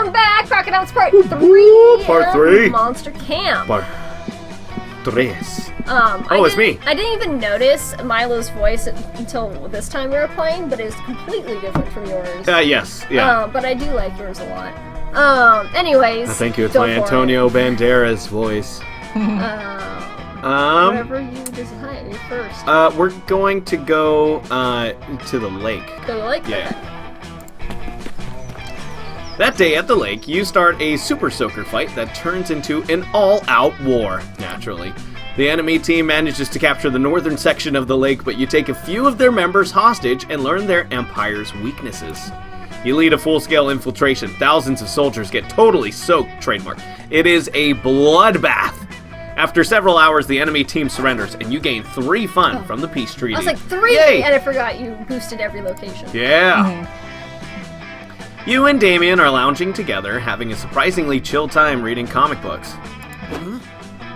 Welcome back, Crocodiles Part 3. Part 3. Monster Camp. Part 3. It's me. I didn't even notice Milo's voice until this time we were playing, but it's completely different from yours. Yes, yeah. But I do like yours a lot. Anyways. Thank you. It's my Antonio Banderas voice. Whatever you decide. You're first. We're going to go to the lake. Go to the lake? Yeah. Okay. That day at the lake, you start a super soaker fight that turns into an all-out war, naturally. The enemy team manages to capture the northern section of the lake, but you take a few of their members hostage and learn their empire's weaknesses. You lead a full-scale infiltration. Thousands of soldiers get totally soaked, trademark. It is a bloodbath. After several hours, the enemy team surrenders, and you gain 3 fun from the peace treaty. I was like 3, Yay! and I forgot you boosted every location. Yeah. You and Damien are lounging together, having a surprisingly chill time reading comic books.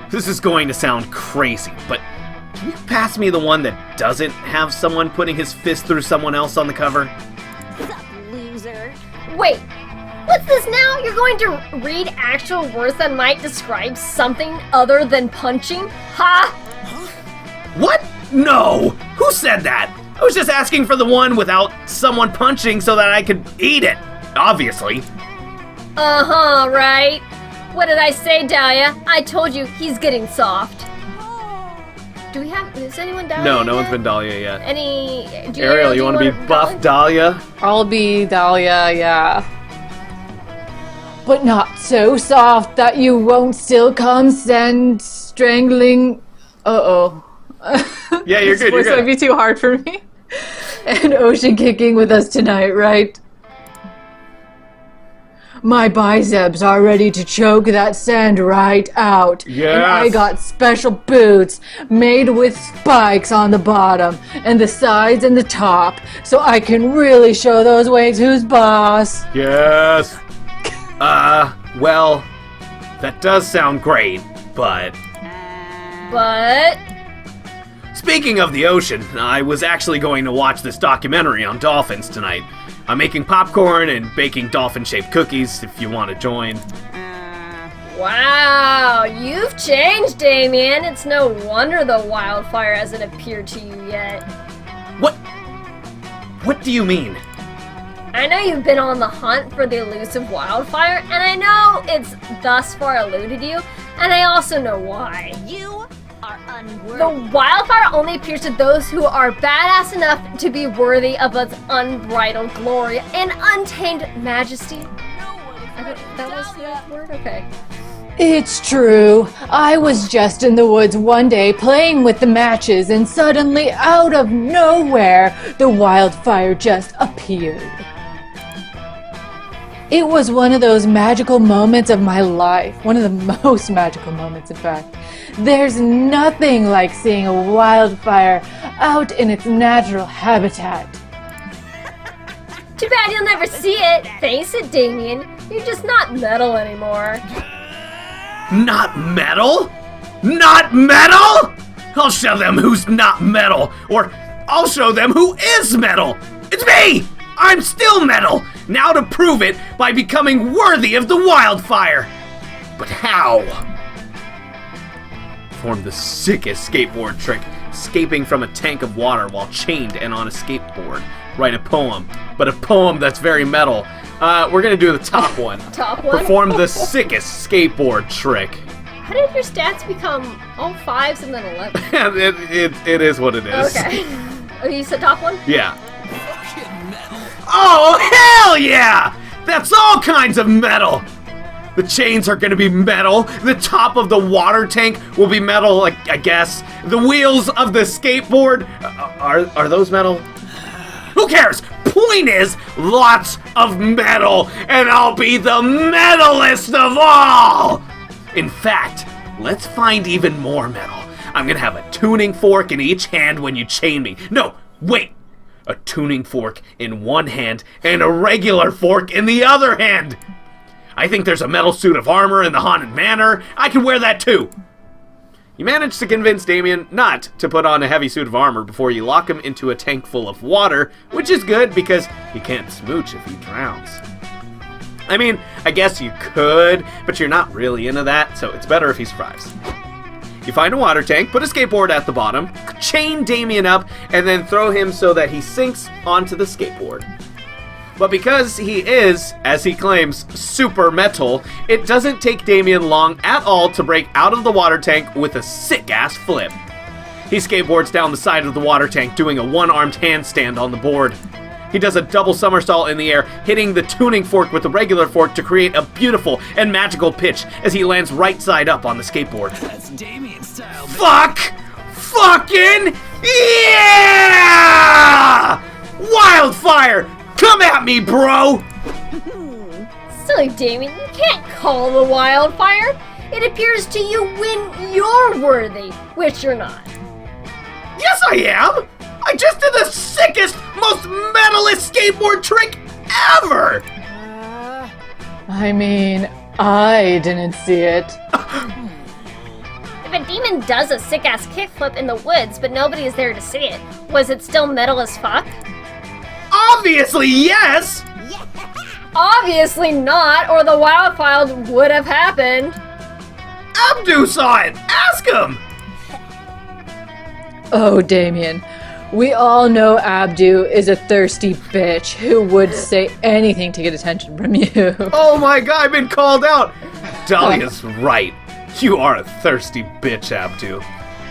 This is going to sound crazy, but can you pass me the one that doesn't have someone putting his fist through someone else on the cover? Sup, loser? Wait, what's this now? You're going to read actual words that might describe something other than punching? Ha! What? No! Who said that? I was just asking for the one without someone punching so that I could eat it. Obviously. Uh-huh, right. What did I say, Dahlia? I told you, he's getting soft. Is anyone Dahlia No, yet? no one's been Dahlia yet. Ariel, you want to be buff Dahlia? I'll be Dahlia, yeah. But not so soft that you won't still consent strangling... Uh-oh. Yeah, you're good, you're This might good. be too hard for me. And ocean kicking with us tonight, right? My biceps are ready to choke that sand right out. Yes. And I got special boots made with spikes on the bottom and the sides and the top, so I can really show those waves who's boss. Yes. Well, that does sound great, but... But... Speaking of the ocean, I was actually going to watch this documentary on dolphins tonight. I'm making popcorn and baking dolphin-shaped cookies if you want to join. Wow, you've changed, Damien. It's no wonder the wildfire hasn't appeared to you yet. What? What do you mean? I know you've been on the hunt for the elusive wildfire, and I know it's thus far eluded you, and I also know why. You are unworthy. The wildfire only appears to those who are badass enough to be worthy of its unbridled glory and untamed majesty. That was the word? Okay. It's true. I was just in the woods one day playing with the matches, and suddenly, out of nowhere, the wildfire just appeared. It was one of those magical moments of my life. One of the most magical moments, in fact. There's nothing like seeing a wildfire out in its natural habitat. Too bad you'll never see it. Face it, Damien. You're just not metal anymore. Not metal? Not metal? I'll show them who's not metal, or I'll show them who is metal. It's me! I'm still metal! Now to prove it by becoming worthy of the wildfire. But how? Perform the sickest skateboard trick, escaping from a tank of water while chained and on a skateboard. Write a poem, but a poem that's very metal. We're gonna do the top one. Top one? Perform the sickest skateboard trick. How did your stats become all 5s and then 11? It is what it is. Okay. Oh, you said top one? Yeah. Oh, hell yeah! That's all kinds of metal! The chains are gonna be metal. The top of the water tank will be metal, I guess. The wheels of the skateboard, are those metal? Who cares? Point is, lots of metal, and I'll be the metalist of all! In fact, let's find even more metal. I'm gonna have a tuning fork in each hand when you chain me. No, wait! A tuning fork in one hand and a regular fork in the other hand! I think there's a metal suit of armor in the Haunted Manor. I can wear that too! You manage to convince Damien not to put on a heavy suit of armor before you lock him into a tank full of water, which is good because he can't smooch if he drowns. I mean, I guess you could, but you're not really into that, so it's better if he survives. You find a water tank, put a skateboard at the bottom, chain Damien up, and then throw him so that he sinks onto the skateboard. But because he is, as he claims, super metal, it doesn't take Damien long at all to break out of the water tank with a sick-ass flip. He skateboards down the side of the water tank, doing a one-armed handstand on the board. He does a double somersault in the air, hitting the tuning fork with the regular fork to create a beautiful and magical pitch as he lands right side up on the skateboard. That's Damien style. Fuck! Fucking yeah! Wildfire! Come at me, bro! Silly Damien, you can't call the wildfire. It appears to you when you're worthy, which you're not. Yes, I am! I just did the sickest, most metalist skateboard trick ever! I mean, I didn't see it. If a demon does a sick-ass kickflip in the woods, but nobody is there to see it, was it still metal as fuck? Obviously, yes! Obviously not, or the wildfire would have happened. Abdu saw it! Ask him! Oh, Damien. We all know Abdu is a thirsty bitch who would say anything to get attention from you. Oh my god, I've been called out! Dahlia's right. You are a thirsty bitch, Abdu.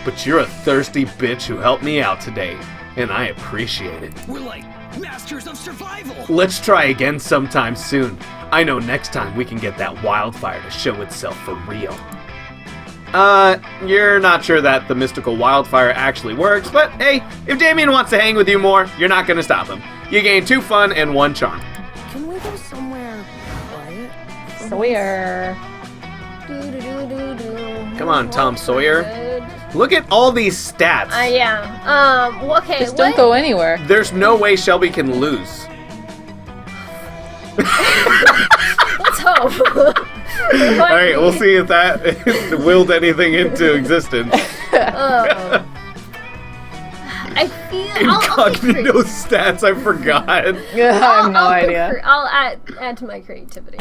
But you're a thirsty bitch who helped me out today, and I appreciate it. We're like masters of survival. Let's try again sometime soon. I know next time we can get that wildfire to show itself for real. You're not sure that the mystical wildfire actually works, but hey, if Damien wants to hang with you more, you're not gonna stop him. You gain 2 fun and 1 charm. Can we go somewhere quiet? Sawyer. Come on, Tom Sawyer. Good. Look at all these stats. Yeah. Okay. Just don't go anywhere. There's no way Shelby can lose. Let's hope. Alright, we'll see if that willed anything into existence. I feel. Incognito stats, I forgot. I have no idea. I'll add to my creativity.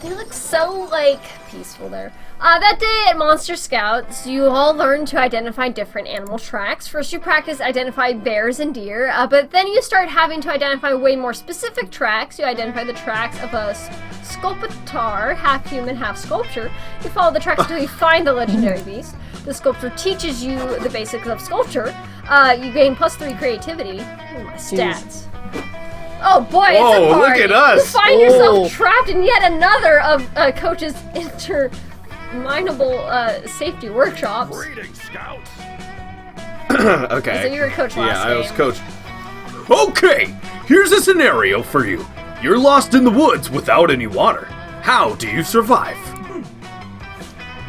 They look so, like, peaceful there. That day at Monster Scouts, you all learn to identify different animal tracks. First you practice identify bears and deer, but then you start having to identify way more specific tracks. You identify the tracks of a sculptor, half human, half sculpture. You follow the tracks until you find the legendary beast. The sculptor teaches you the basics of sculpture. You gain +3 creativity. Ooh, my stats. Oh boy, it's a Whoa, party. look at us. You find yourself trapped in yet another of Coach's interminable safety workshops. Greetings, Scouts. Okay. So you were coach last Yeah, I was game. coach. Okay, here's a scenario for you. You're lost in the woods without any water. How do you survive?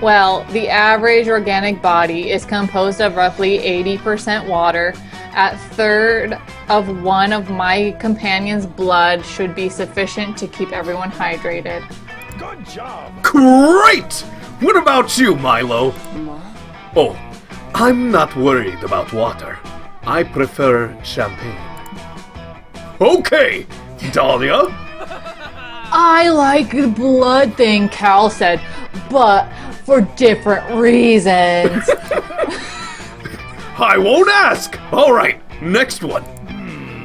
Well, the average organic body is composed of roughly 80% water. A third of one of my companion's blood should be sufficient to keep everyone hydrated. Good job. Great! What about you, Milo? Oh, I'm not worried about water. I prefer champagne. Okay, Dahlia. I like the blood thing, Cal said, but for different reasons. I won't ask! Alright, next one.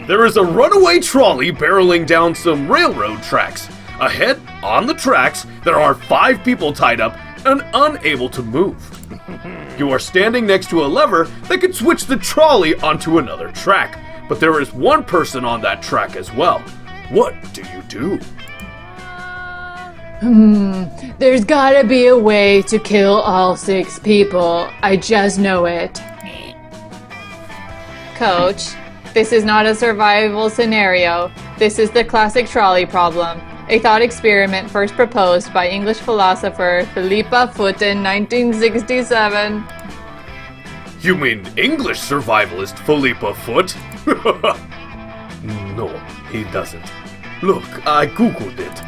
There is a runaway trolley barreling down some railroad tracks. Ahead, on the tracks, there are 5 people tied up and unable to move. You are standing next to a lever that could switch the trolley onto another track, but there is 1 person on that track as well. What do you do? There's gotta be a way to kill all 6 people. I just know it. Coach, this is not a survival scenario. This is the classic trolley problem. A thought experiment first proposed by English philosopher Philippa Foot in 1967. You mean English survivalist Philippa Foot? No, he doesn't. Look, I googled it.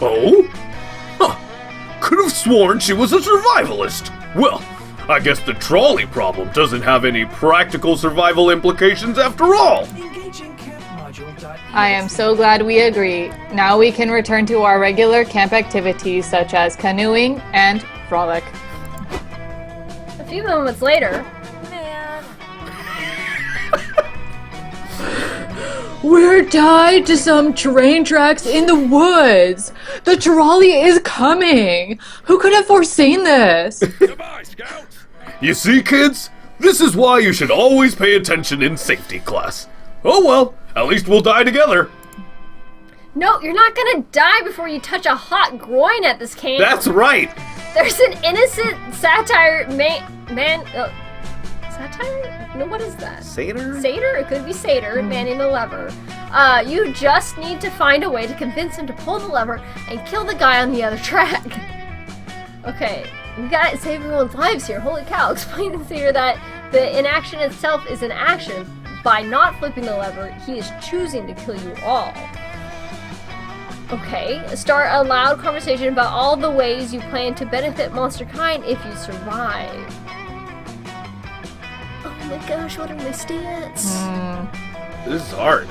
Oh? Huh. Could have sworn she was a survivalist. Well, I guess the trolley problem doesn't have any practical survival implications after all. Engaging camp module. I am so glad we agree. Now we can return to our regular camp activities such as canoeing and frolic. A few moments later, We're tied to some train tracks in the woods. The trolley is coming. Who could have foreseen this? Goodbye, Scouts. You see, kids? This is why you should always pay attention in safety class. Oh well, at least we'll die together. no, you're not gonna die before you touch a hot groin at this camp. That's right. There's an innocent satire satire? No, what is that? Satyr? Satyr? It could be satyr, manning the lever. You just need to find a way to convince him to pull the lever and kill the guy on the other track. Okay, we gotta save everyone's lives here. Holy cow, explain to Satyr that the inaction itself is an action. By not flipping the lever, he is choosing to kill you all. Okay, start a loud conversation about all the ways you plan to benefit monster kind if you survive. Oh my gosh, what are my stats? This is hard.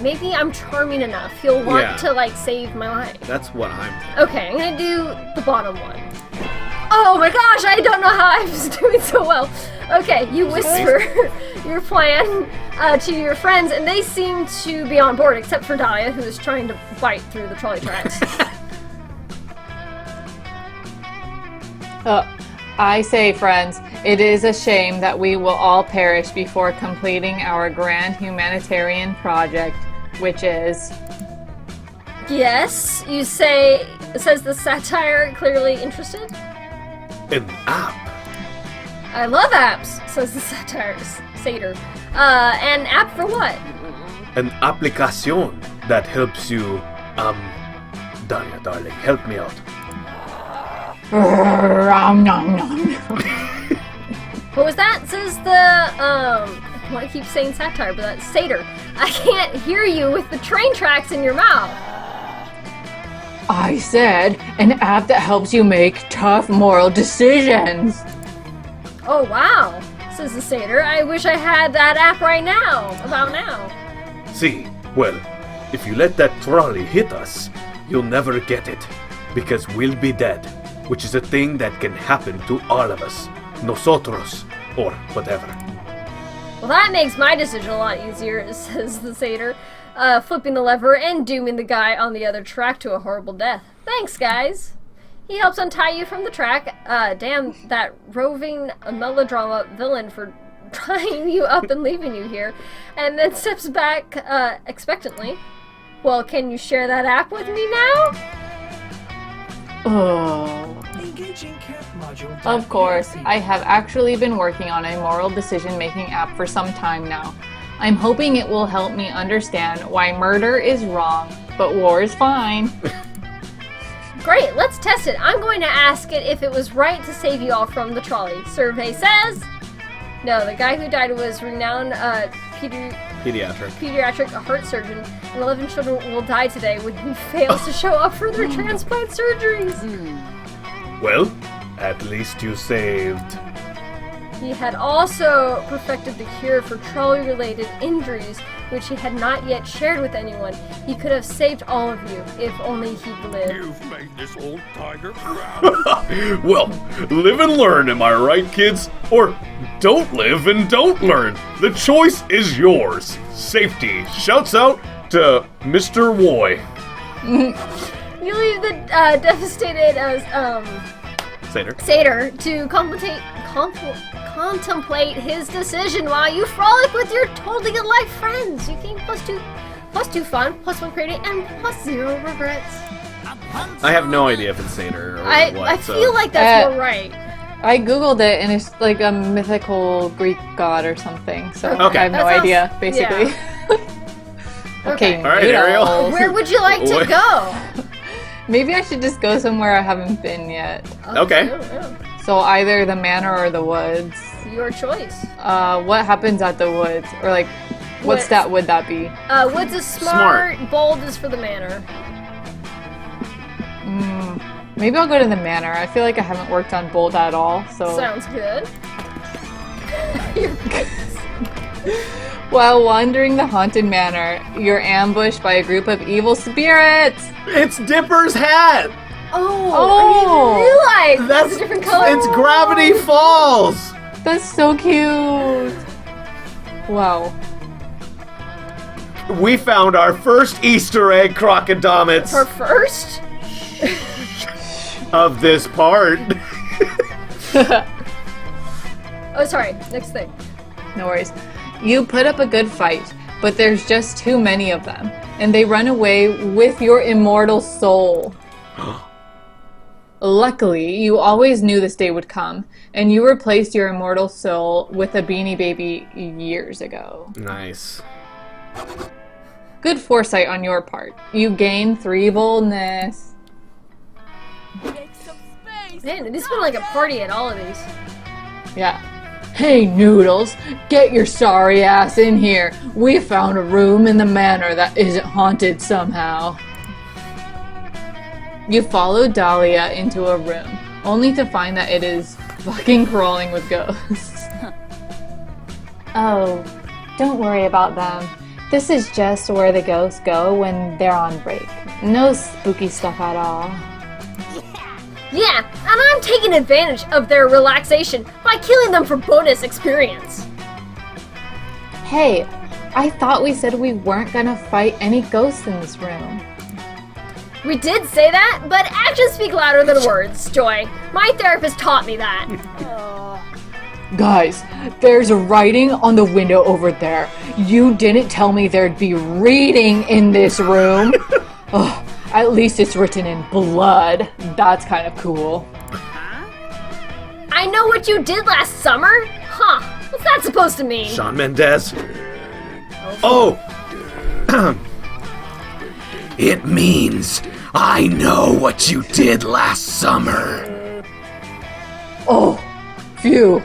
Maybe I'm charming enough. He'll want Yeah. to, like, save my life. That's what I'm thinking. Okay, I'm gonna do the bottom one. Oh my gosh, I don't know how I'm doing so well. Okay, you whisper your plan to your friends, and they seem to be on board, except for Dahlia, who is trying to bite through the trolley tracks. I say, friends, it is a shame that we will all perish before completing our grand humanitarian project, which is... Yes, you say, says the satire, clearly interested. An app. I love apps, says the satyr. An app for what? An application that helps you, Dahlia, darling, help me out. What was that? Says the, well, I keep saying satire, but that's satyr. I can't hear you with the train tracks in your mouth. I said an app that helps you make tough moral decisions. Oh, wow, says the satyr. I wish I had that app right now, about now. See, well, if you let that trolley hit us, you'll never get it, because we'll be dead, which is a thing that can happen to all of us, nosotros, or whatever. Well, that makes my decision a lot easier, says the satyr, flipping the lever and dooming the guy on the other track to a horrible death. Thanks, guys. He helps untie you from the track. Damn that roving melodrama villain for tying you up and leaving you here. And then steps back expectantly. Well, can you share that app with me now? Oh. Engaging camp module. Of course, I have actually been working on a moral decision-making app for some time now. I'm hoping it will help me understand why murder is wrong, but war is fine. Great, let's test it. I'm going to ask it if it was right to save you all from the trolley. Survey says... No, the guy who died was renowned pediatric heart surgeon, and 11 children will die today when he fails to show up for their transplant surgeries. Well, at least you saved. He had also perfected the cure for trolley-related injuries, which he had not yet shared with anyone. He could have saved all of you, if only he'd lived. You've made this old tiger proud. Well, live and learn, am I right, kids? Or don't live and don't learn. The choice is yours. Safety shouts out to Mr. Woy. You leave the devastated satyr to contemplate his decision while you frolic with your totally alive friends. You gain +2 fun, +1 creating, and +0 regrets. I have no idea if it's satyr or what. I feel like that's more right. I googled it and it's like a mythical Greek god or something, so Okay. I have no That sounds- idea, basically. Okay, Okay. All right, Ariel. noodles. Where would you like to go? Maybe I should just go somewhere I haven't been yet. Okay. So either the manor or the woods. Your choice. What happens at the woods? Or like, what Woods. stat would that be? Woods is smart, bold is for the manor. Maybe I'll go to the manor. I feel like I haven't worked on bold at all, so... Sounds good. While wandering the haunted manor, you're ambushed by a group of evil spirits. It's Dipper's hat! Oh, I didn't realize that's a different color. It's Gravity Falls! That's so cute. Wow. We found our first Easter egg crocodilets Her first? of this part. Oh, sorry. Next thing. No worries. You put up a good fight, but there's just too many of them, and they run away with your immortal soul. Luckily, you always knew this day would come, and you replaced your immortal soul with a Beanie Baby years ago. Nice. Good foresight on your part. You gain 3 boldness. Man, it's been like a party at all of these. Yeah. Hey, Noodles, get your sorry ass in here. We found a room in the manor that isn't haunted somehow. You follow Dahlia into a room, only to find that it is fucking crawling with ghosts. Oh, don't worry about them. This is just where the ghosts go when they're on break. No spooky stuff at all. Yeah, and I'm taking advantage of their relaxation by killing them for bonus experience. Hey, I thought we said we weren't gonna fight any ghosts in this room. We did say that, but actions speak louder than words, Joy. My therapist taught me that. Guys, there's writing on the window over there. You didn't tell me there'd be reading in this room. Ugh, at least it's written in blood. That's kind of cool. I know what you did last summer? Huh, what's that supposed to mean? Shawn Mendes. Oh! It means I know what you did last summer. Oh, phew.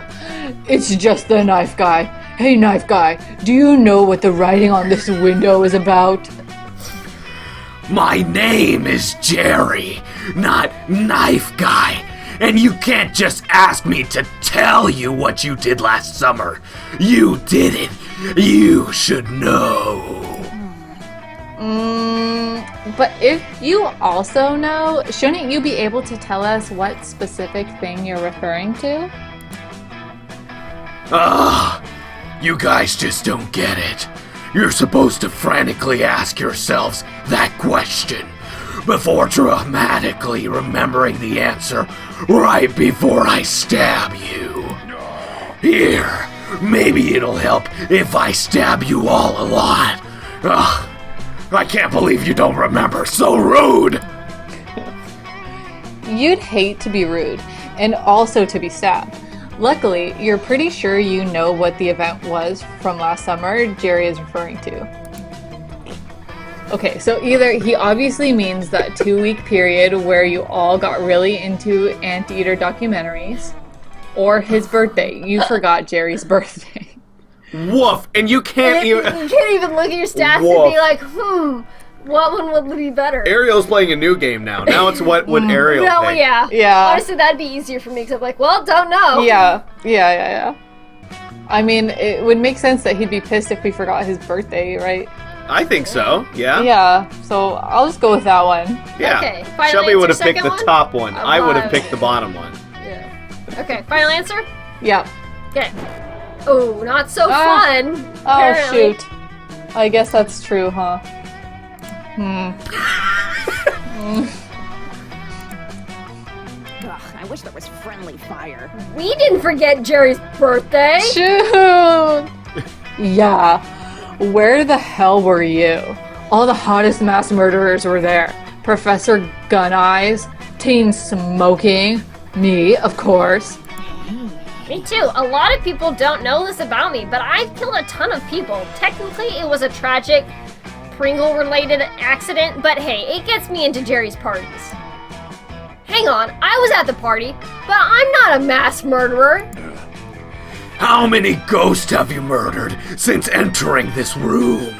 It's just the knife guy. Hey, knife guy, do you know what the writing on this window is about? My name is Jerry, not Knife Guy. And you can't just ask me to tell you what you did last summer. You did it. You should know. But if you also know, shouldn't you be able to tell us what specific thing you're referring to? You guys just don't get it. You're supposed to frantically ask yourselves that question before dramatically remembering the answer right before I stab you. Here, maybe it'll help if I stab you all a lot. Ugh, I can't believe you don't remember. So rude! You'd hate to be rude, and also to be stabbed. Luckily, you're pretty sure you know what the event was from last summer Jerry is referring to. Okay, so either he obviously means that 2-week period where you all got really into Anteater documentaries, or his birthday. You forgot Jerry's birthday. Woof! And you can't You even... can't even look at your stats and be like, what one would be better? Ariel's playing a new game now. Now it's what would Ariel No, pick. yeah. Yeah. Honestly, that'd be easier for me because I'm like, well, don't know. Yeah. I mean, it would make sense that he'd be pissed if we forgot his birthday, right? I think so, yeah? Yeah, so I'll just go with that one. Yeah. Okay, final Shelby answer, would have picked second the one? top one. I would have Alive. picked the bottom one. Yeah. Okay, final answer? Yep. Okay. Oh, not so Ah. fun. Oh, apparently. shoot. I guess that's true, huh? Ugh, I wish there was friendly fire. We didn't forget Jerry's birthday. Shoot! Yeah. Where the hell were you? All the hottest mass murderers were there. Professor Gun Eyes, Teen Smoking, me, of course. Me too. A lot of people don't know this about me, but I've killed a ton of people. Technically, it was a tragic Pringle-related accident, but hey, it gets me into Jerry's parties. Hang on, I was at the party, but I'm not a mass murderer. How many ghosts have you murdered since entering this room?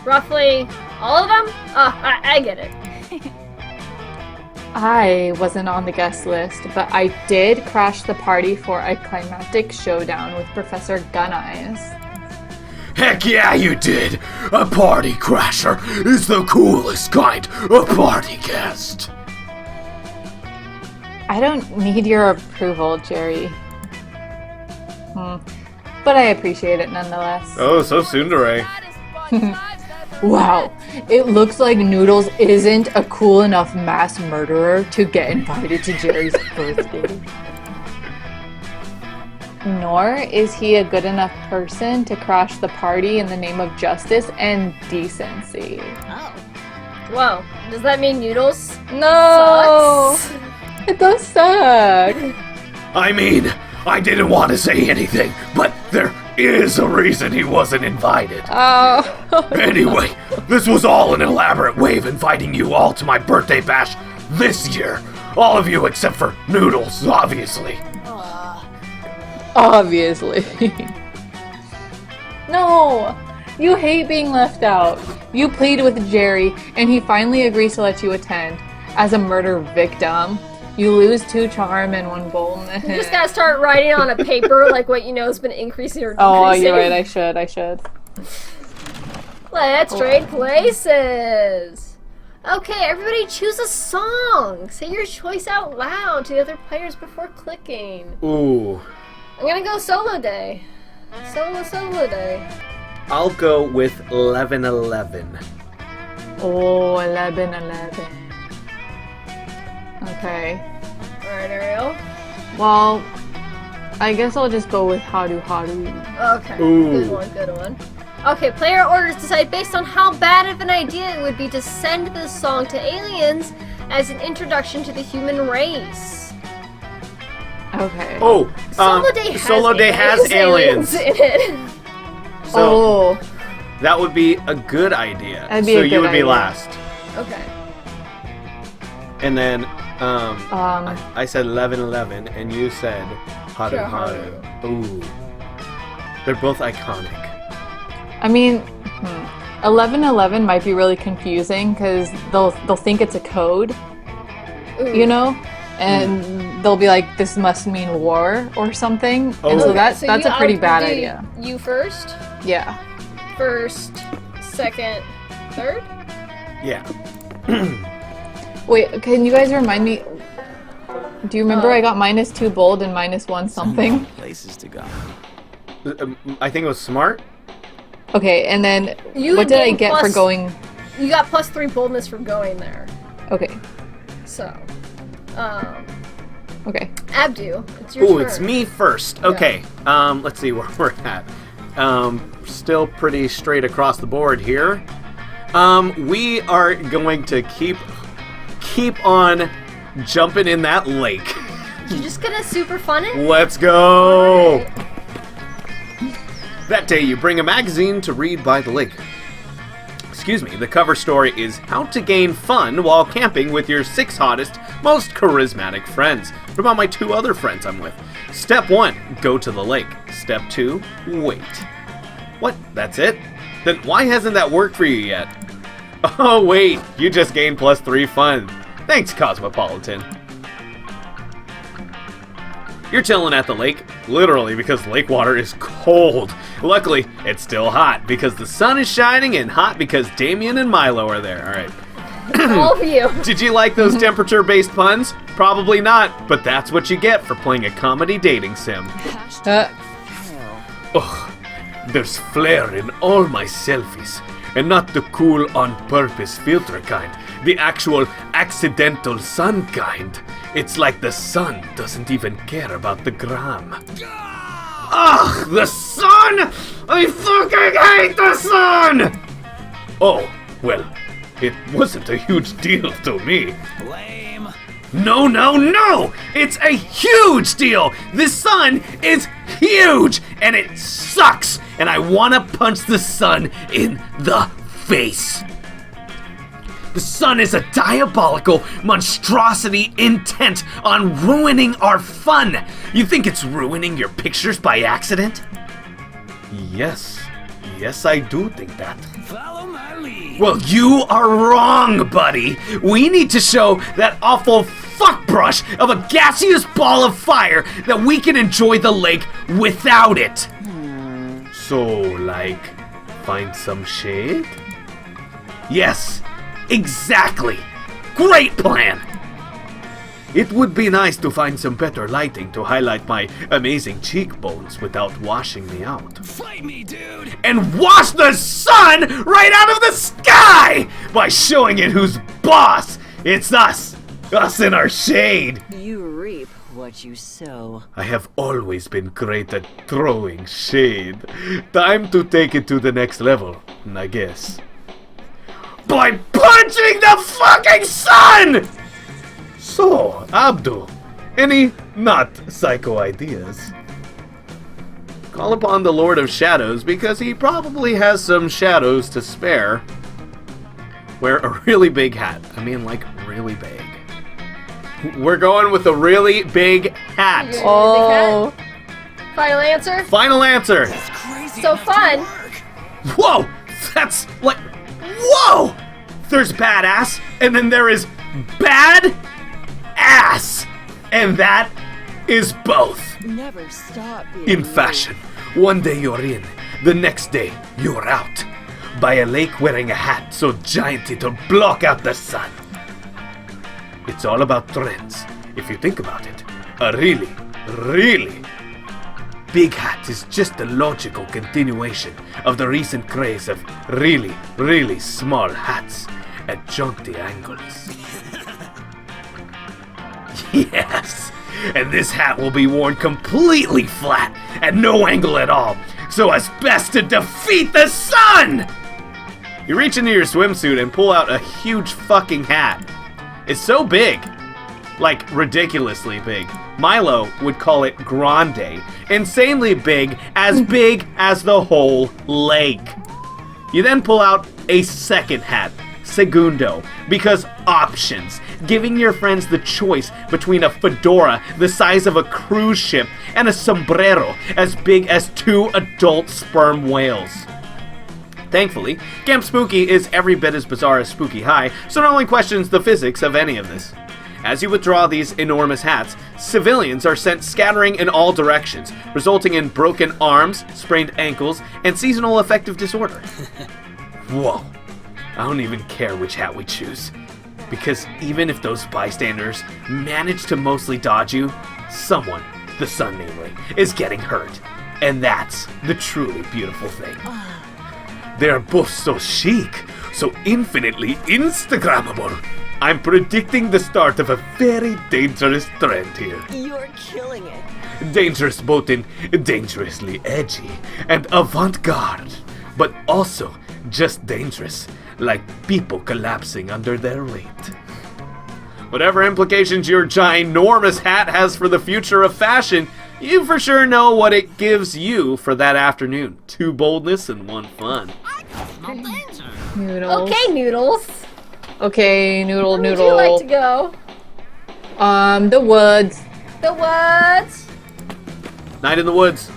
Roughly all of them? I get it. I wasn't on the guest list, but I did crash the party for a climactic showdown with Professor Gun Eyes. Heck yeah, you did! A party crasher is the coolest kind of party guest. I don't need your approval, Jerry. But I appreciate it nonetheless. Oh, so tsundere. Wow, it looks like Noodles isn't a cool enough mass murderer to get invited to Jerry's birthday. Nor is he a good enough person to crash the party in the name of justice and decency. Oh. Whoa, does that mean Noodles No! sucks? It does suck. I mean, I didn't want to say anything, but there is a reason he wasn't invited. Oh. Anyway, this was all an elaborate way of inviting you all to my birthday bash this year. All of you except for Noodles, obviously. Obviously. No! You hate being left out. You plead with Jerry, and he finally agrees to let you attend. As a murder victim, you lose 2 charm and 1 boldness. You just gotta start writing on a paper like what you know has been increasing or decreasing. Oh, you're right. I should. Let's trade places. Okay, everybody choose a song. Say your choice out loud to the other players before clicking. Ooh. I'm gonna go solo day. Solo day. I'll go with 11-11. Oh, 11-11. Okay. Alright, Ariel. Well, I guess I'll just go with Haru Haru. Okay, Ooh. good one. Okay, player orders decide based on how bad of an idea it would be to send this song to aliens as an introduction to the human race. Okay. Oh, Solo Day has aliens. in it. So that would be a good idea. That'd be so a good you would be idea. last. Okay. And then I said 11-11 and you said Haru Sure, Haru. Ooh. They're both iconic. I mean, 11-11 might be really confusing because they'll think it's a code, you know, and they'll be like, "This must mean war" or something, and so Okay. that's a pretty bad do idea. You first, Yeah. first, second, third. Yeah. Wait, can you guys remind me? Do you remember I got -2 bold and -1 something? Places to go. I think it was smart. Okay, and then You what did I gain get for plus- going? You got +3 boldness for going there. Okay, So, okay. Abdu, it's your Ooh, turn. it's me first. Okay. Let's see where we're at. Still pretty straight across the board here. We are going to keep on jumping in that lake. You're just gonna super fun it? Let's go. That day, you bring a magazine to read by the lake. Excuse me, the cover story is How to Gain Fun While Camping with Your 6 Hottest, Most Charismatic Friends. What about my 2 other friends I'm with? Step 1, go to the lake. Step 2, wait. What? That's it? Then why hasn't that worked for you yet? Oh wait, you just gained +3 fun. Thanks, Cosmopolitan. You're chilling at the lake, literally because lake water is cold. Luckily, it's still hot because the sun is shining and hot because Damien and Milo are there. All right. All of you. Did you like those temperature-based puns? Probably not, but that's what you get for playing a comedy dating sim. Ugh, there's flair in all my selfies, and not the cool on-purpose filter kind, the actual accidental sun kind. It's like the sun doesn't even care about the gram. Ugh, the sun! I fucking hate the sun! Oh, well, it wasn't a huge deal to me. Lame. No! It's a huge deal! The sun is huge! And it sucks! And I wanna punch the sun in the face! The sun is a diabolical monstrosity intent on ruining our fun! You think it's ruining your pictures by accident? Yes, I do think that. Follow my lead. Well, you are wrong, buddy. We need to show that awful fuck brush of a gaseous ball of fire that we can enjoy the lake without it. So, like, find some shade? Yes, exactly! Great plan! It would be nice to find some better lighting to highlight my amazing cheekbones without washing me out. Fight me, dude! And wash the sun right out of the sky by showing it who's boss! It's us! Us in our shade! You reap what you sow. I have always been great at throwing shade. Time to take it to the next level, I guess. By punching the fucking sun! So, Abdul, any not psycho ideas? Call upon the Lord of Shadows because he probably has some shadows to spare. Wear a really big hat. I mean, like, really big. We're going with a really big hat. Oh. Final answer? Final answer. It's crazy. So enough to fun. work. Whoa! That's like... Whoa! There's badass, and then there is bad ass. And that is both. Never stop being In you. fashion. One day you're in, the next day you're out. By a lake wearing a hat so giant it'll block out the sun. It's all about trends, if you think about it. A really, really big hat is just a logical continuation of the recent craze of really, really small hats at jaunty angles. Yes, and this hat will be worn completely flat at no angle at all, so as best to defeat the sun! You reach into your swimsuit and pull out a huge fucking hat. It's so big. Like, ridiculously big. Milo would call it grande. Insanely big as the whole lake. You then pull out a second hat, segundo, because options. Giving your friends the choice between a fedora the size of a cruise ship and a sombrero as big as 2 adult sperm whales. Thankfully, Camp Spooky is every bit as bizarre as Spooky High, so no one questions the physics of any of this. As you withdraw these enormous hats, civilians are sent scattering in all directions, resulting in broken arms, sprained ankles, and seasonal affective disorder. Whoa. I don't even care which hat we choose. Because even if those bystanders manage to mostly dodge you, someone, the sun namely, is getting hurt. And that's the truly beautiful thing. They are both so chic, so infinitely Instagrammable. I'm predicting the start of a very dangerous trend here. You're killing it. Dangerous both in dangerously edgy and avant-garde, but also just dangerous, like people collapsing under their weight. Whatever implications your ginormous hat has for the future of fashion, you for sure know what it gives you for that afternoon. 2 boldness and 1 fun. Noodles. Okay, Noodles. Okay, noodle, Where noodle. would you like to go? The woods. The woods. Night in the woods.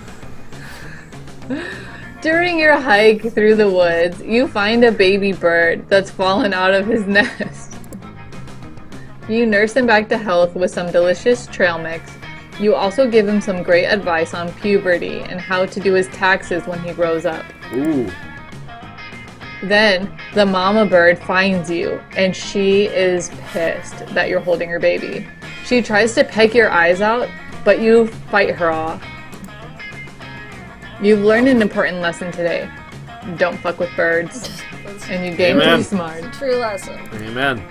During your hike through the woods, you find a baby bird that's fallen out of his nest. You nurse him back to health with some delicious trail mix. You also give him some great advice on puberty and how to do his taxes when he grows up. Ooh. Then, the mama bird finds you, and she is pissed that you're holding her baby. She tries to peck your eyes out, but you fight her off. You've learned an important lesson today. Don't fuck with birds, and you gain to Amen. be smart. True lesson. Amen.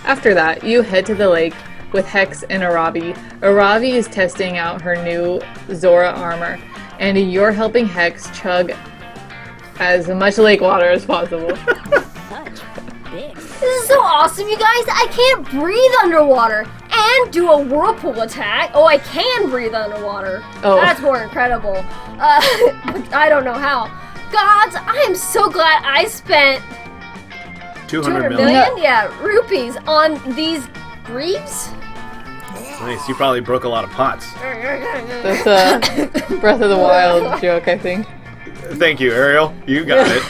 After that, you head to the lake with Hex and Arabi. Arabi is testing out her new Zora armor, and you're helping Hex chug as much lake water as possible. Such big. This is so awesome, you guys. I can't breathe underwater and do a whirlpool attack. Oh, I can breathe underwater. Oh. That's more incredible. But I don't know how. Gods, I am so glad I spent 200 200 million. million? Yeah, rupees on these greaves. Nice. You probably broke a lot of pots. That's a Breath of the Wild joke, I think. Thank you, Ariel. You got it.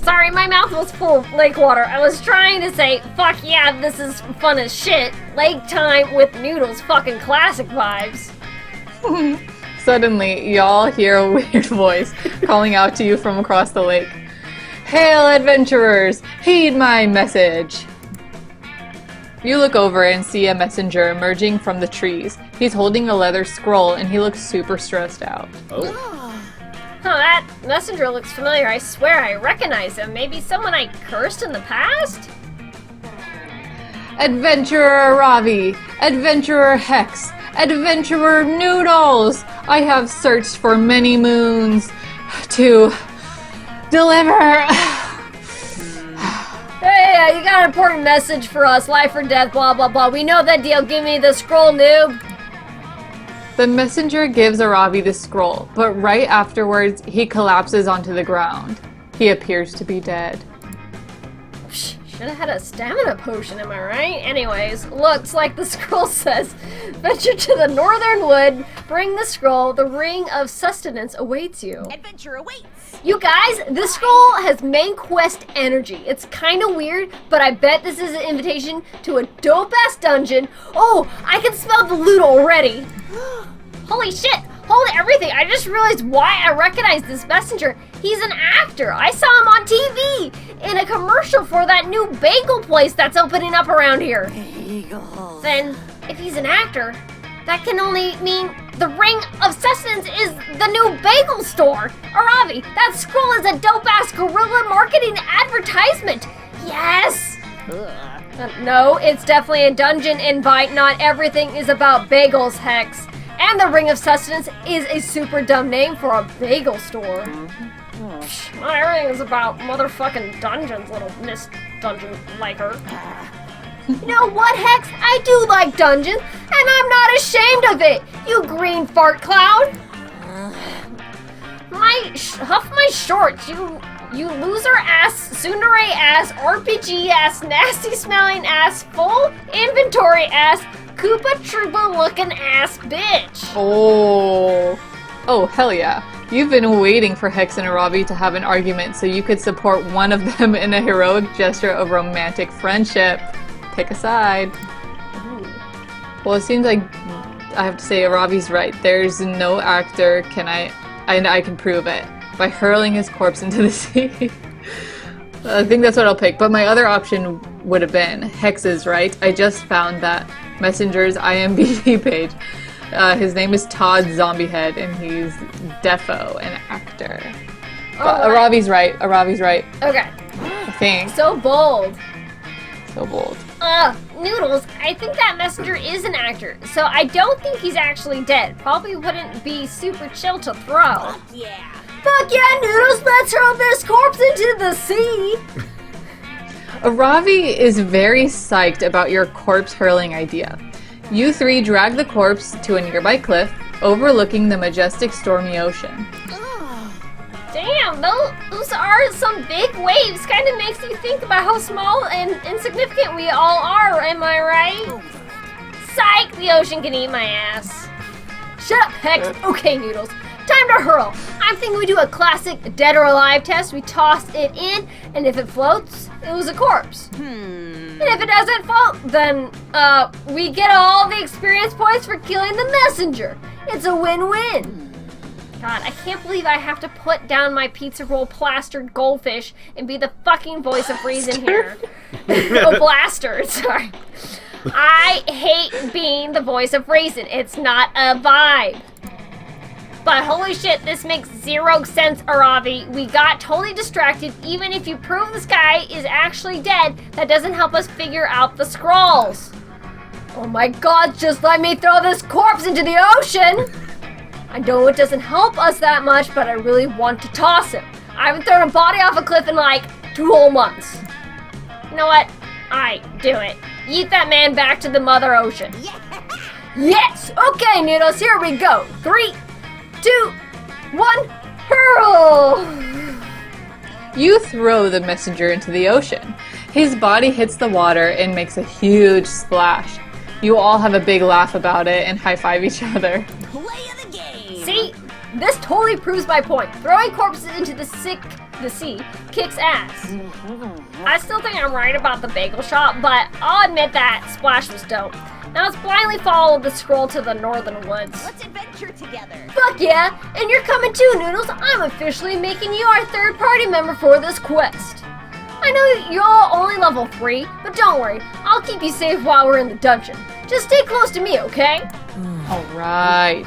Sorry, my mouth was full of lake water. I was trying to say, fuck yeah, this is fun as shit. Lake time with Noodles, fucking classic vibes. Suddenly, y'all hear a weird voice calling out to you from across the lake. Hail, adventurers! Heed my message! You look over and see a messenger emerging from the trees. He's holding a leather scroll and he looks super stressed out. Oh, that messenger looks familiar. I swear I recognize him. Maybe someone I cursed in the past? Adventurer Ravi! Adventurer Hex! Adventurer Noodles! I have searched for many moons to deliver... Hey, you got an important message for us. Life or death, blah, blah, blah. We know that deal. Give me the scroll, noob. The messenger gives Aravi the scroll, but right afterwards, he collapses onto the ground. He appears to be dead. Should have had a stamina potion, am I right? Anyways, looks like the scroll says, venture to the northern wood, bring the scroll, the ring of sustenance awaits you. Adventure awaits. You guys, this scroll has main quest energy. It's kind of weird, but I bet this is an invitation to a dope-ass dungeon. Oh, I can smell the loot already. Holy shit, holy everything. I just realized why I recognize this messenger. He's an actor. I saw him on TV in a commercial for that new bagel place that's opening up around here. Bagels. Then, if he's an actor, that can only mean the Ring of Sustenance is the new bagel store. Aravi, that scroll is a dope-ass guerrilla marketing advertisement. Yes! No, it's definitely a dungeon invite. Not everything is about bagels, Hex. And the Ring of Sustenance is a super dumb name for a bagel store. Not everything is about motherfucking dungeons, little Miss Dungeon liker. You know what, Hex? I do like dungeons, and I'm not ashamed of it, you green fart cloud. Huff my shorts, you loser ass, tsundere ass, RPG ass, nasty smelling ass, full inventory ass, Koopa Troopa looking ass bitch. Oh, hell yeah. You've been waiting for Hex and Aravi to have an argument so you could support one of them in a heroic gesture of romantic friendship. Pick a side. Well, it seems like I have to say Aravi's right. There's no actor I can prove it by hurling his corpse into the sea. I think that's what I'll pick. But my other option would have been Hex's right. I just found that Messenger's IMDb page. His name is Todd Zombiehead, and he's defo, an actor. Aravi's right. Aravi's right. Okay. I think. So bold. So bold. Noodles, I think that messenger is an actor, so I don't think he's actually dead. Probably wouldn't be super chill to throw. Yeah. Fuck yeah, Noodles, let's hurl this corpse into the sea! Aravi is very psyched about your corpse hurling idea. You three drag the corpse to a nearby cliff, overlooking the majestic stormy ocean. Damn, those are some big waves. Kind of makes you think about how small and insignificant we all are, am I right? Psych, the ocean can eat my ass. Shut up, Hex. Okay, Noodles. Time to hurl. I'm thinking we do a classic dead or alive test. We toss it in, and if it floats, it was a corpse. And if it doesn't float, then we get all the experience points for killing the messenger. It's a win-win. God, I can't believe I have to put down my pizza roll plastered goldfish and be the fucking voice of reason here. Oh, blaster, sorry. I hate being the voice of reason. It's not a vibe. But holy shit, this makes zero sense, Aravi. We got totally distracted. Even if you prove this guy is actually dead, that doesn't help us figure out the scrolls. Oh my god, just let me throw this corpse into the ocean! I know it doesn't help us that much, but I really want to toss him. I haven't thrown a body off a cliff in like 2 whole months. You know what? Do it. Eat that man back to the mother ocean. Yes! Okay, Noodles, here we go. 3, 2, 1, hurl! You throw the messenger into the ocean. His body hits the water and makes a huge splash. You all have a big laugh about it and high-five each other. Play of the game. See? This totally proves my point. Throwing corpses into the the sea, kicks ass. I still think I'm right about the bagel shop, but I'll admit that Splash was dope. Now let's blindly follow the scroll to the northern woods. Let's adventure together. Fuck yeah! And you're coming too, Noodles! I'm officially making you our third-party member for this quest. I know you're all only level 3, but don't worry, I'll keep you safe while we're in the dungeon. Just stay close to me, okay? Alright.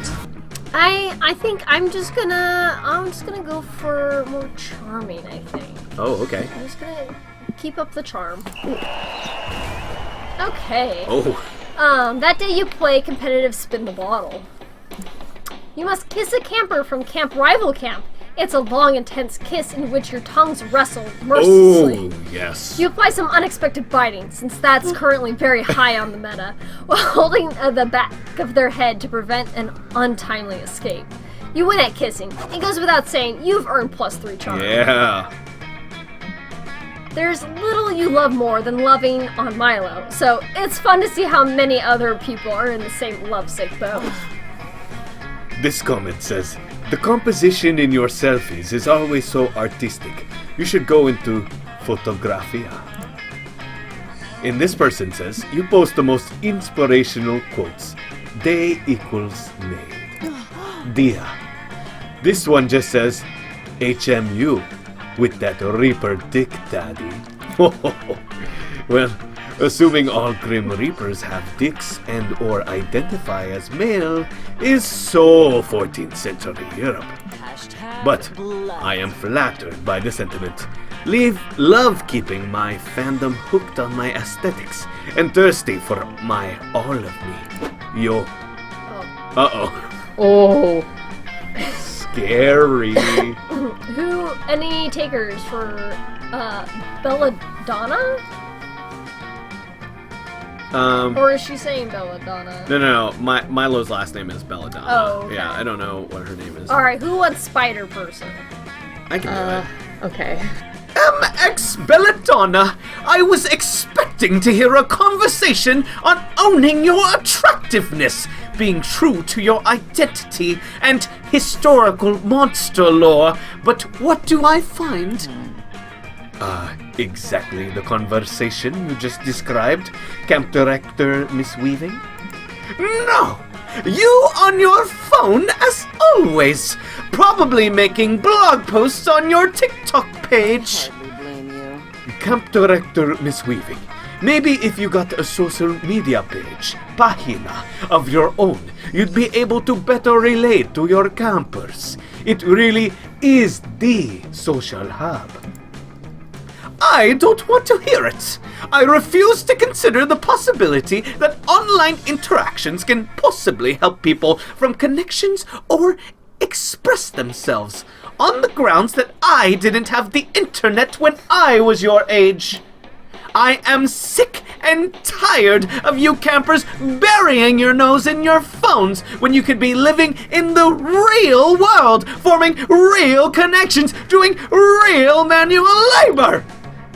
I think I'm just gonna go for more charming, I think. Oh, okay. I'm just gonna keep up the charm. Okay. Oh. That day you play competitive spin the bottle. You must kiss a camper from Camp Rival Camp. It's a long, intense kiss in which your tongues wrestle mercilessly. Oh, yes. You apply some unexpected biting, since that's currently very high on the meta, while holding the back of their head to prevent an untimely escape. You win at kissing. It goes without saying, you've earned +3 charm. Yeah. There's little you love more than loving on Milo, so it's fun to see how many other people are in the same lovesick boat. This comment says, the composition in your selfies is always so artistic. You should go into photografia. And this person says, you post the most inspirational quotes. Day equals made. Dia. This one just says, HMU. With that Reaper dick daddy. Well, assuming all Grim Reapers have dicks and or identify as male is so 14th century Europe. Hashtag But blood. I am flattered by the sentiment. Love keeping my fandom hooked on my aesthetics and thirsty for my all of me. Yo. Uh-oh. Oh. Scary. Any takers for, Belladonna? Or is she saying Belladonna? No. Milo's last name is Belladonna. Oh, okay. Yeah, I don't know what her name is. Alright, who wants Spider Person? I can do it. Okay. MX Belladonna, I was expecting to hear a conversation on owning your attractiveness, being true to your identity and historical monster lore, but what do I find? Exactly the conversation you just described, Camp Director Miss Weaving? No! You on your phone as always, probably making blog posts on your TikTok page. Hardly blame you. Camp Director Miss Weaving, maybe if you got a social media page, página of your own, you'd be able to better relate to your campers. It really is the social hub. I don't want to hear it. I refuse to consider the possibility that online interactions can possibly help people from connections or express themselves on the grounds that I didn't have the internet when I was your age. I am sick and tired of you campers burying your nose in your phones when you could be living in the real world, forming real connections, doing real manual labor.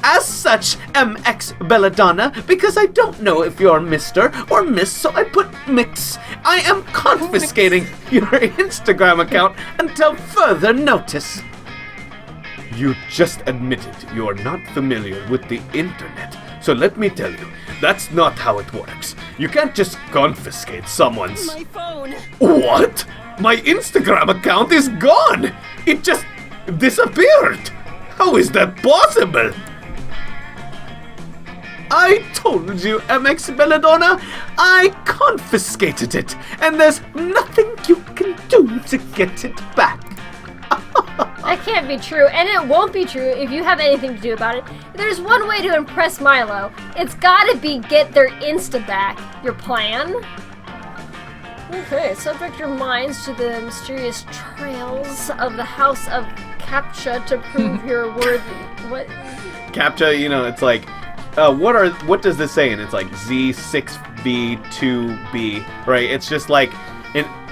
As such, MX Belladonna, because I don't know if you're Mr. or Miss, so I put Mix. I am confiscating your Instagram account until further notice. You just admitted you're not familiar with the internet, so let me tell you, that's not how it works. You can't just confiscate someone's... My phone. What? My Instagram account is gone! It just disappeared! How is that possible? I told you, MX Belladonna, I confiscated it, and there's nothing you can do to get it back. That can't be true, and it won't be true if you have anything to do about it. There's one way to impress Milo. It's gotta be get their Insta back. Your plan? Okay, subject your minds to the mysterious trails of the House of Captcha to prove you're worthy. What? Captcha, you know, it's like, what does this say? And it's like Z6B2B, right? It's just like,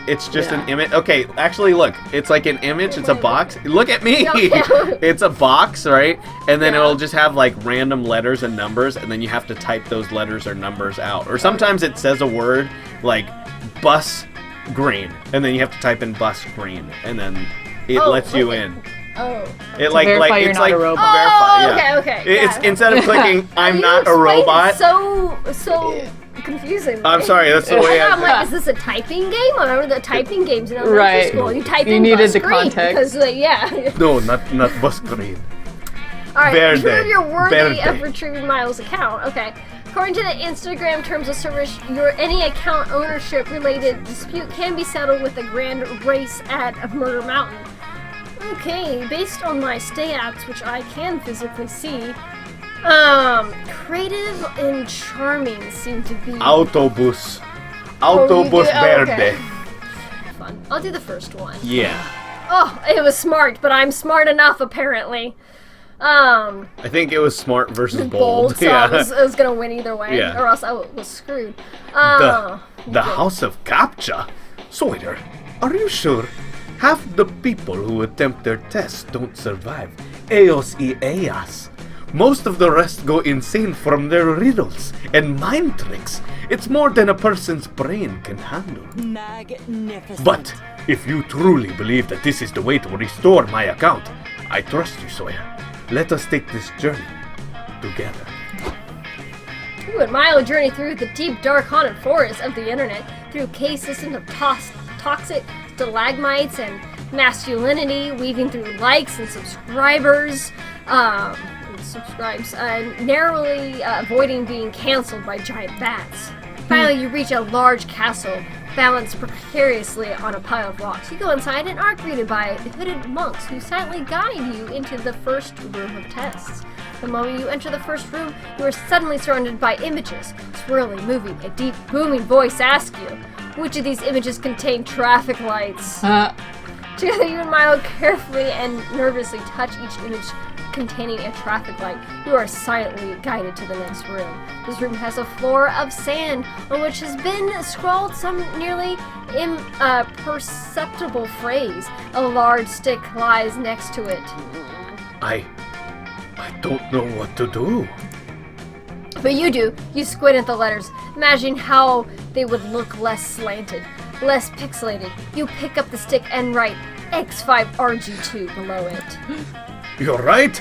it's just an image. Okay, actually, look, it's like an image. It's a box. Look at me. It's a box, right? And then it'll just have like random letters and numbers, and then you have to type those letters or numbers out. Or sometimes it says a word like bus green, and then you have to type in bus green, and then it lets you in. Oh. It like verify you're it's not like a robot. Oh, verify, okay. It's yeah. instead of clicking I'm You not a explained it robot. So confusing. I'm sorry, that's the way I'm I like, is this a typing game? I remember the typing games in elementary Right. school. You type You in needed bus the green context. because, yeah. No, not bus green. All right, Verde. prove you're worthy Verde. of retrieving Miles' account. Okay. According to the Instagram terms of service, any account ownership related dispute can be settled with a grand race at Murder Mountain. Okay, based on my stats, which I can physically see, creative and charming seem to be Autobus. Oh, you Autobus did- oh, verde. okay. Fun. I'll do the first one. Yeah. Oh, it was smart, but I'm smart enough apparently. I think it was smart versus bold. So Yeah. I was gonna win either way, Yeah. or else I was screwed. The House of Captcha? Sawyer, are you sure? Half the people who attempt their tests don't survive. Eos y ellas. Most of the rest go insane from their riddles and mind tricks. It's more than a person's brain can handle. Magnificent. But if you truly believe that this is the way to restore my account, I trust you, Sawyer. Let us take this journey together. Ooh, and Milo journey through the deep, dark, haunted forest of the internet, through cave systems of toxic stalagmites and masculinity, weaving through likes and subscribers, narrowly avoiding being cancelled by giant bats. Finally, you reach a large castle balanced precariously on a pile of rocks. You go inside and are greeted by hooded monks who silently guide you into the first room of tests. The moment you enter the first room, you are suddenly surrounded by images, swirling, moving. A deep, booming voice asks you, which of these images contain traffic lights? Together, you and Milo carefully and nervously touch each image containing a traffic light. You are silently guided to the next room. This room has a floor of sand on which has been scrawled some nearly imperceptible phrase. A large stick lies next to it. I don't know what to do. But you do. You squint at the letters, imagining how they would look less slanted, less pixelated. You pick up the stick and write X5RG2 below it. You're right.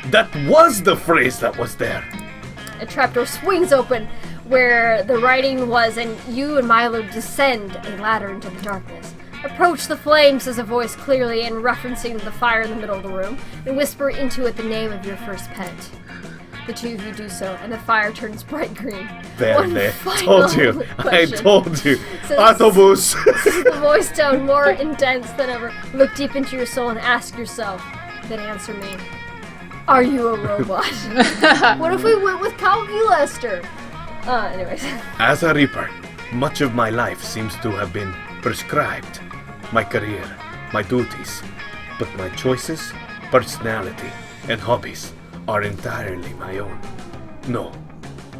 That was the phrase that was there. A trapdoor swings open where the writing was, and you and Milo descend a ladder into the darkness. Approach the flame, says a voice clearly and referencing the fire in the middle of the room, and whisper into it the name of your first pet. The two of you do so, and the fire turns bright green. One Verde. final Told you. I question. told you. So- Autobus. The voice tone more intense than ever. Look deep into your soul and ask yourself, then answer me. Are you a robot? What if we went with Calvi Lester? Anyways. As a Reaper, much of my life seems to have been prescribed. My career, my duties, but my choices, personality, and hobbies are entirely my own. No,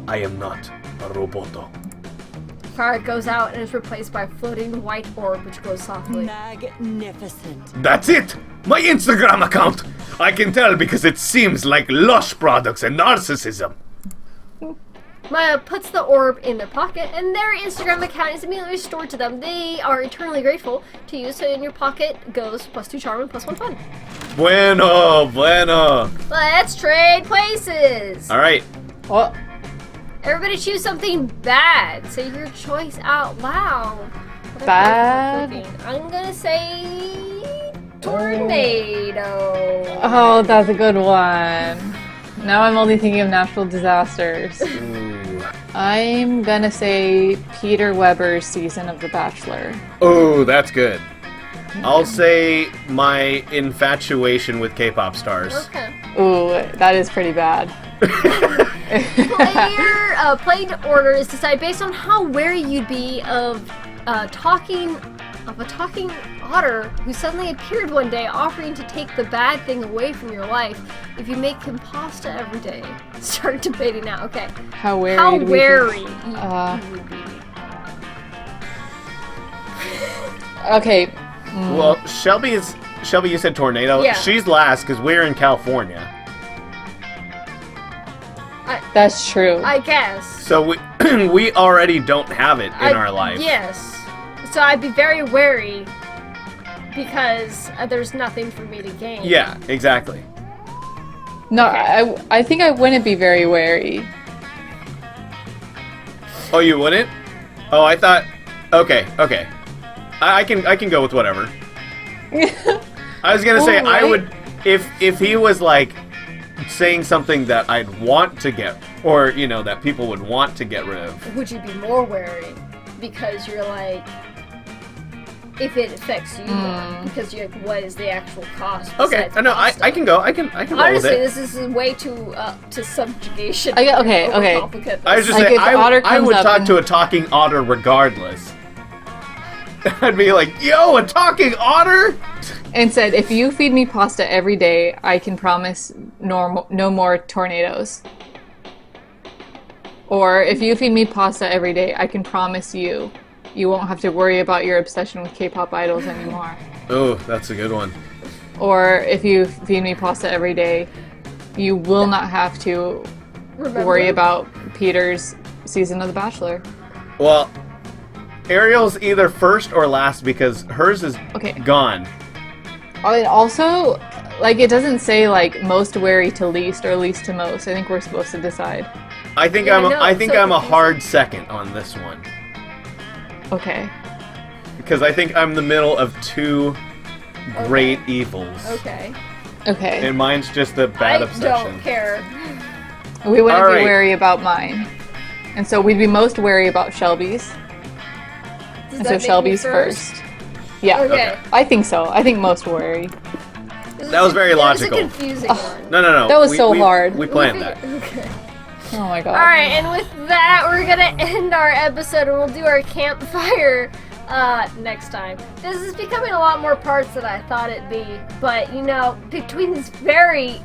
I am not a roboto. Fire goes out and is replaced by a floating white orb which glows softly. Magnificent. That's it! My Instagram account! I can tell because it seems like lush products and narcissism. Maya puts the orb in their pocket, and their Instagram account is immediately restored to them. They are eternally grateful to you, so in your pocket goes +2 charm and +1 fun. Bueno, bueno. Let's trade places! Alright, Oh, Everybody choose something bad. Say your choice out loud. What Bad? I'm gonna say tornado. oh, that's a good one. Now I'm only thinking of natural disasters. I'm gonna say Peter Weber's season of The Bachelor. oh, that's good. I'll say my infatuation with K-pop stars. Okay. Ooh, that is pretty bad. Playing order is decided based on how wary you'd be of a talking otter who suddenly appeared one day offering to take the bad thing away from your life if you make him pasta every day. Start debating now. Okay. How wary? How do we wary think? you would be. Okay. Well, Shelby, you said tornado. Yeah. She's last because we're in California. That's true. I guess. So we already don't have it in our life. Yes. So I'd be very wary because there's nothing for me to gain. Yeah, exactly. No, Okay. I think I wouldn't be very wary. Oh, you wouldn't? Oh, I thought. Okay. I can go with whatever. I was gonna say I Alright. would if he was like saying something that I'd want to get, or that people would want to get rid of. Would you be more wary because you're like, if it affects you more, because you're like, what is the actual cost? Okay, besides I know. cost I of can it? go. I can roll with Honestly, it. this is way too to subjugation. Okay. Overcomplicate this. I was just Like, saying if the otter I comes would up talk and- to a talking otter regardless. I'd be like, yo, a talking otter? And said, if you feed me pasta every day, I can promise no more tornadoes. Or if you feed me pasta every day, I can promise you won't have to worry about your obsession with K-pop idols anymore. Oh, that's a good one. Or if you feed me pasta every day, you will not have to Remember? worry about Peter's season of The Bachelor. Well, Ariel's either first or last because hers is Okay. gone. And also, like, it doesn't say, like, most wary to least or least to most. I think we're supposed to decide. I think Yeah, I'm I know, I it's think so I'm a confusing. hard second on this one Okay. because I think I'm the middle of two great evils. Okay. Okay. And mine's just a bad I obsession. don't care. We wouldn't All be right. wary about mine. And so we'd be most wary about Shelby's. Does And that so make me Shelby's first. Yeah. Okay. I think so. I think most wary. That was very logical. It was a confusing one. No. That was so hard. We planned that. Okay. Oh my god. Alright, and with that, we're gonna end our episode and we'll do our campfire next time. This is becoming a lot more parts than I thought it'd be, but between these very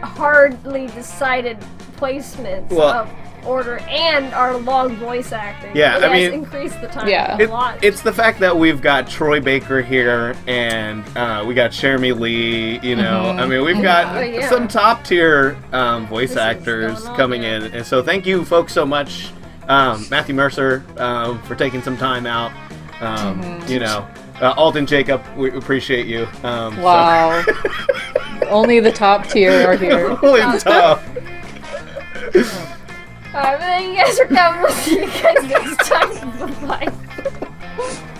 hardly decided placements Well- of order and our long voice acting, Yeah, it I has mean- increased the time Yeah. a lot. It's the fact that we've got Troy Baker here and we got Jeremy Lee, I mean, we've got Oh, yeah. some top tier voice This is actors going on coming here. in. And so thank you folks so much, Matthew Mercer, for taking some time out. Alden Jacob, we appreciate you. Wow. Only the top tier are here. Holy tough. Alright, but thank you guys for coming. We'll see you guys next time. Bye-bye.